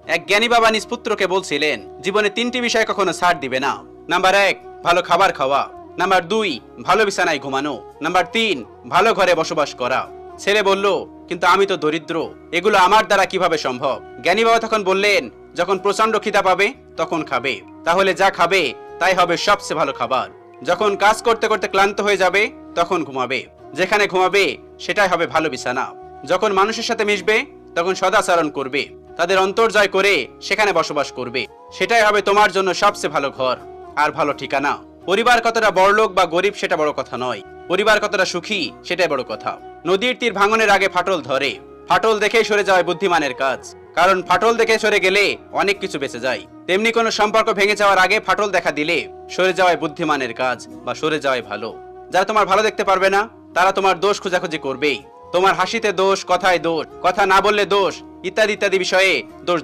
এক জ্ঞানী বাবা নিজ পুত্রকে বলছিলেন জীবনে 3টি বিষয় কখনো ছাড় দিবে না। নাম্বার 1, ভালো খাবার খাওয়া। নাম্বার 2, ভালো বিছানায় ঘুমানো। নাম্বার 3, ভালো ঘরে বসবাস করা। ছেলে বলল, কিন্তু আমি তো দরিদ্র, এগুলো আমার দ্বারা কিভাবে সম্ভব? জ্ঞানী বাবা তখন বললেন, যখন প্রচন্ড খিদা পাবে তখন খাবে, তাহলে যা খাবে তাই হবে সবচেয়ে ভালো খাবার। যখন কাজ করতে করতে ক্লান্ত হয়ে যাবে তখন ঘুমাবে, যেখানে ঘুমাবে সেটাই হবে ভালো বিছানা। যখন মানুষের সাথে মিশবে তখন সদাচরণ করবে, তাদের অন্তর জয় করে সেখানে বসবাস করবে, সেটাই হবে তোমার জন্য সবচেয়ে ভালো ঘর আর ভালো ঠিকানা। পরিবার কতটা বড়লোক বা গরিব সেটা বড় কথা নয়, পরিবার কতটা সুখী সেটাই বড় কথা। নদীর তীর ভাঙনের আগে ফাটল ধরে, ফাটল দেখেই সরে যাওয়া বুদ্ধিমানের কাজ, কারণ ফাটল দেখে সরে গেলে অনেক কিছু বেঁচে যায়। তেমনি কোনো সম্পর্ক ভেঙে যাওয়ার আগে ফাটল দেখা দিলে সরে যাওয়াই বুদ্ধিমানের কাজ বা সরে যাওয়াই ভালো। যারা তোমার ভালো দেখতে পারবে না তারা তোমার দোষ খোঁজাখুঁজি করবেই, তোমার হাসিতে দোষ, কথায় দোষ, কথা না বললে দোষ, ইত্যাদি ইত্যাদি বিষয়ে দোষ